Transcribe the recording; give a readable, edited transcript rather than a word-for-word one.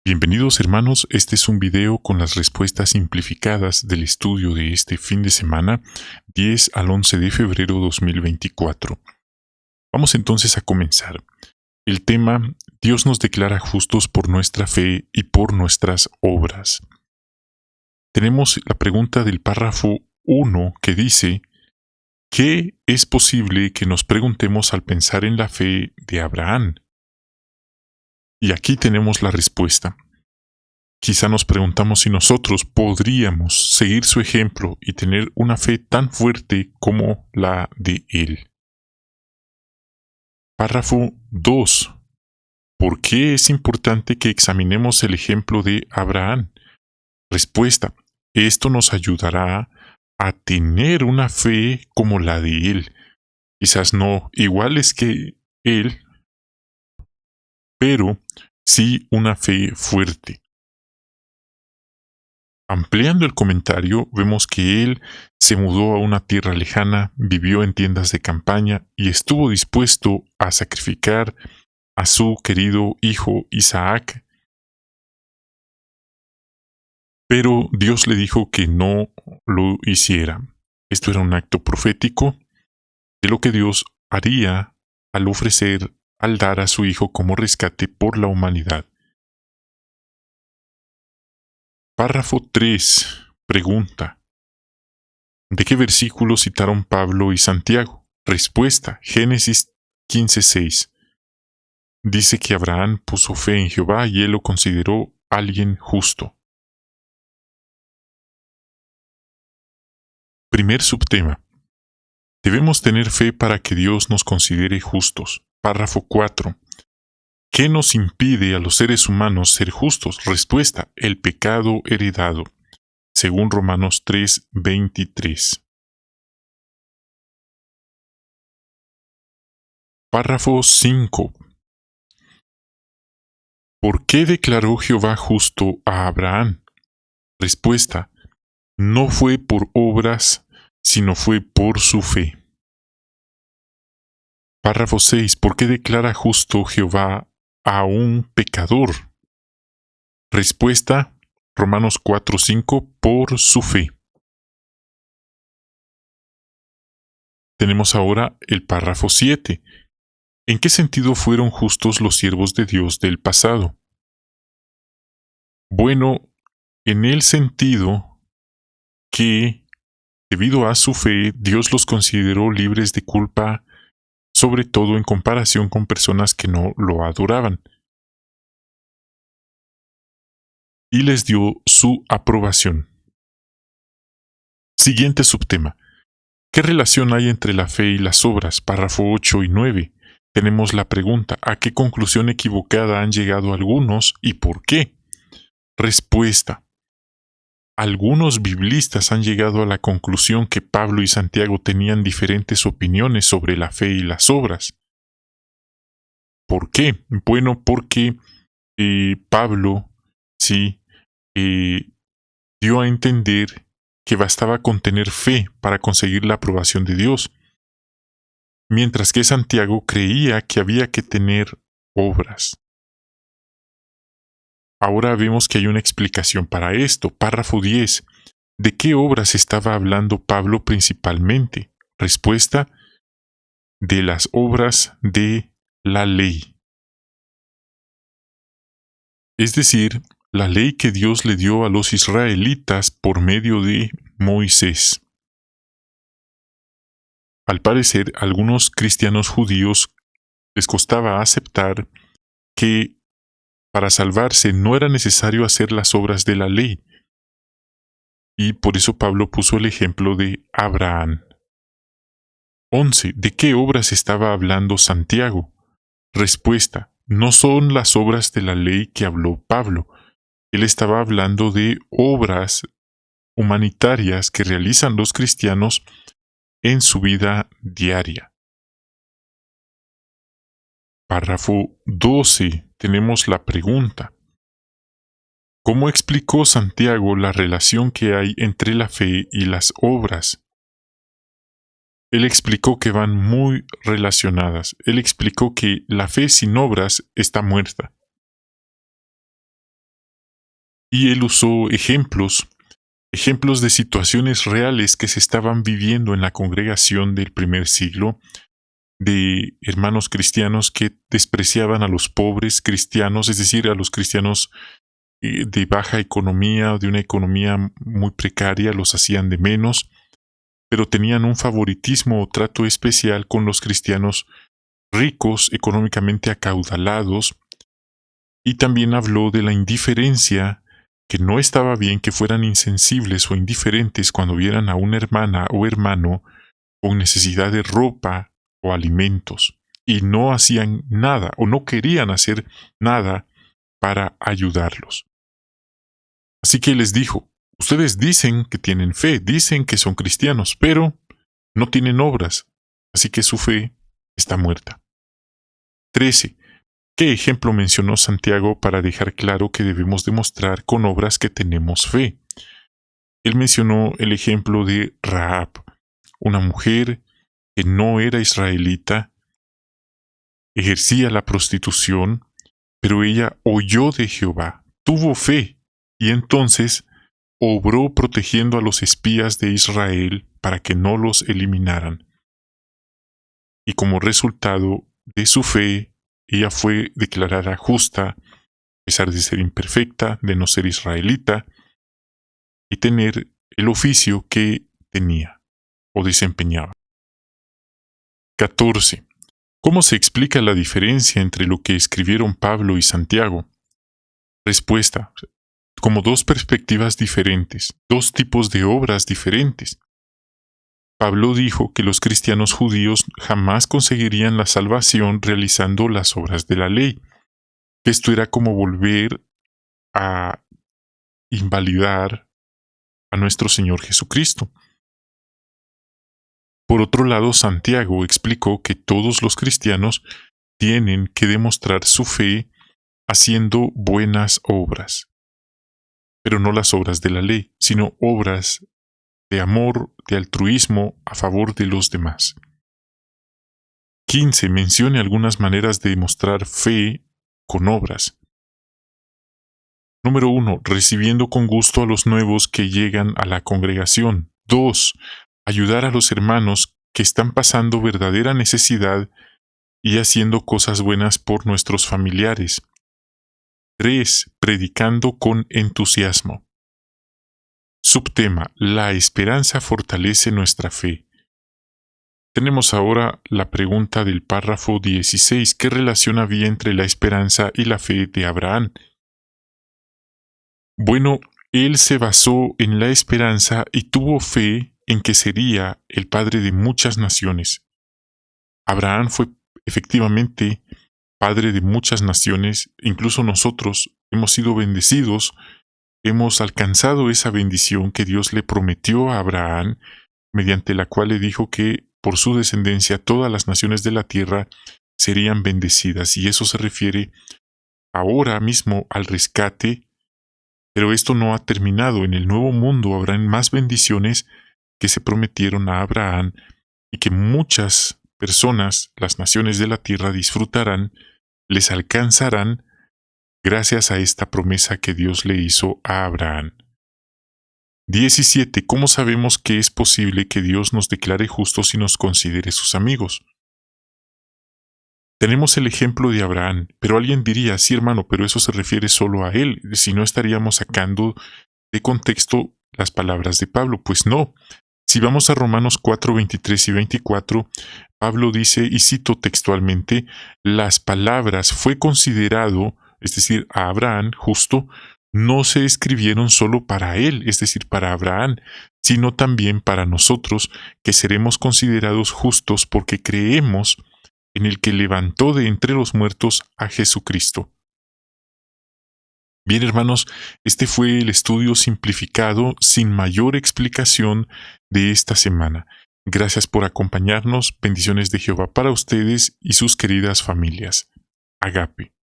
Bienvenidos hermanos, este es un video con las respuestas simplificadas del estudio de este fin de semana, 10 al 11 de febrero 2024. Vamos entonces a comenzar. El tema, Dios nos declara justos por nuestra fe y por nuestras obras. Tenemos la pregunta del párrafo 1 que dice, ¿qué es posible que nos preguntemos al pensar en la fe de Abraham? Y aquí tenemos la respuesta. Quizá nos preguntamos si nosotros podríamos seguir su ejemplo y tener una fe tan fuerte como la de él. Párrafo 2. ¿Por qué es importante que examinemos el ejemplo de Abraham? Respuesta. Esto nos ayudará a tener una fe como la de él. Quizás no iguales que él, pero sí una fe fuerte. Ampliando el comentario, vemos que él se mudó a una tierra lejana, vivió en tiendas de campaña y estuvo dispuesto a sacrificar a su querido hijo Isaac. Pero Dios le dijo que no lo hiciera. Esto era un acto profético de lo que Dios haría al dar a su hijo como rescate por la humanidad. Párrafo 3. Pregunta. ¿De qué versículo citaron Pablo y Santiago? Respuesta. Génesis 15:6. Dice que Abraham puso fe en Jehová y él lo consideró alguien justo. Primer subtema. Debemos tener fe para que Dios nos considere justos. Párrafo 4. ¿Qué nos impide a los seres humanos ser justos? Respuesta. El pecado heredado. Según Romanos 3:23. Párrafo 5. ¿Por qué declaró Jehová justo a Abraham? Respuesta. No fue por obras, sino fue por su fe. Párrafo 6. ¿Por qué declara justo Jehová a un pecador? Respuesta. Romanos 4:5. Por su fe. Tenemos ahora el párrafo 7. ¿En qué sentido fueron justos los siervos de Dios del pasado? Bueno, en el sentido que, debido a su fe, Dios los consideró libres de culpa, sobre todo en comparación con personas que no lo adoraban, y les dio su aprobación. Siguiente subtema. ¿Qué relación hay entre la fe y las obras? Párrafo 8 y 9. Tenemos la pregunta, ¿a qué conclusión equivocada han llegado algunos y por qué? Respuesta. Algunos biblistas han llegado a la conclusión que Pablo y Santiago tenían diferentes opiniones sobre la fe y las obras. ¿Por qué? Bueno, porque Pablo dio a entender que bastaba con tener fe para conseguir la aprobación de Dios, mientras que Santiago creía que había que tener obras. Ahora vemos que hay una explicación para esto. Párrafo 10. ¿De qué obras estaba hablando Pablo principalmente? Respuesta. De las obras de la ley. Es decir, la ley que Dios le dio a los israelitas por medio de Moisés. Al parecer, a algunos cristianos judíos les costaba aceptar que para salvarse no era necesario hacer las obras de la ley. Y por eso Pablo puso el ejemplo de Abraham. 11. ¿De qué obras estaba hablando Santiago? Respuesta. No son las obras de la ley que habló Pablo. Él estaba hablando de obras humanitarias que realizan los cristianos en su vida diaria. Párrafo 12. Tenemos la pregunta. ¿Cómo explicó Santiago la relación que hay entre la fe y las obras? Él explicó que van muy relacionadas. Él explicó que la fe sin obras está muerta. Y él usó ejemplos de situaciones reales que se estaban viviendo en la congregación del primer siglo, de hermanos cristianos que despreciaban a los pobres cristianos, es decir, a los cristianos de baja economía o de una economía muy precaria, los hacían de menos, pero tenían un favoritismo o trato especial con los cristianos ricos, económicamente acaudalados, y también habló de la indiferencia, que no estaba bien que fueran insensibles o indiferentes cuando vieran a una hermana o hermano con necesidad de ropa o alimentos, y no hacían nada o no querían hacer nada para ayudarlos. Así que les dijo, ustedes dicen que tienen fe, dicen que son cristianos, pero no tienen obras, así que su fe está muerta. 13. ¿Qué ejemplo mencionó Santiago para dejar claro que debemos demostrar con obras que tenemos fe? Él mencionó el ejemplo de Rahab, una mujer que no era israelita, ejercía la prostitución, pero ella oyó de Jehová, tuvo fe, y entonces obró protegiendo a los espías de Israel para que no los eliminaran. Y como resultado de su fe, ella fue declarada justa, a pesar de ser imperfecta, de no ser israelita, y tener el oficio que tenía o desempeñaba. 14. ¿Cómo se explica la diferencia entre lo que escribieron Pablo y Santiago? Respuesta: como dos perspectivas diferentes, dos tipos de obras diferentes. Pablo dijo que los cristianos judíos jamás conseguirían la salvación realizando las obras de la ley. Esto era como volver a invalidar a nuestro Señor Jesucristo. Por otro lado, Santiago explicó que todos los cristianos tienen que demostrar su fe haciendo buenas obras, pero no las obras de la ley, sino obras de amor, de altruismo a favor de los demás. 15. Mencione algunas maneras de demostrar fe con obras. Número 1. Recibiendo con gusto a los nuevos que llegan a la congregación. 2. Ayudar a los hermanos que están pasando verdadera necesidad y haciendo cosas buenas por nuestros familiares. 3. Predicando con entusiasmo. Subtema: la esperanza fortalece nuestra fe. Tenemos ahora la pregunta del párrafo 16. ¿Qué relación había entre la esperanza y la fe de Abraham? Bueno, él se basó en la esperanza y tuvo fe en que sería el padre de muchas naciones. Abraham fue efectivamente padre de muchas naciones, incluso nosotros hemos sido bendecidos, hemos alcanzado esa bendición que Dios le prometió a Abraham, mediante la cual le dijo que por su descendencia todas las naciones de la tierra serían bendecidas, y eso se refiere ahora mismo al rescate, pero esto no ha terminado. En el nuevo mundo habrán más bendiciones que se prometieron a Abraham y que muchas personas, las naciones de la tierra, disfrutarán, les alcanzarán gracias a esta promesa que Dios le hizo a Abraham. 17. ¿Cómo sabemos que es posible que Dios nos declare justos y nos considere sus amigos? Tenemos el ejemplo de Abraham, pero alguien diría, sí hermano, pero eso se refiere solo a él, si no estaríamos sacando de contexto las palabras de Pablo. Pues no. Si vamos a Romanos 4, 23 y 24, Pablo dice, y cito textualmente, las palabras fue considerado, es decir, a Abraham justo, no se escribieron solo para él, es decir, para Abraham, sino también para nosotros, que seremos considerados justos porque creemos en el que levantó de entre los muertos a Jesucristo. Bien, hermanos, este fue el estudio simplificado sin mayor explicación de esta semana. Gracias por acompañarnos. Bendiciones de Jehová para ustedes y sus queridas familias. Agape.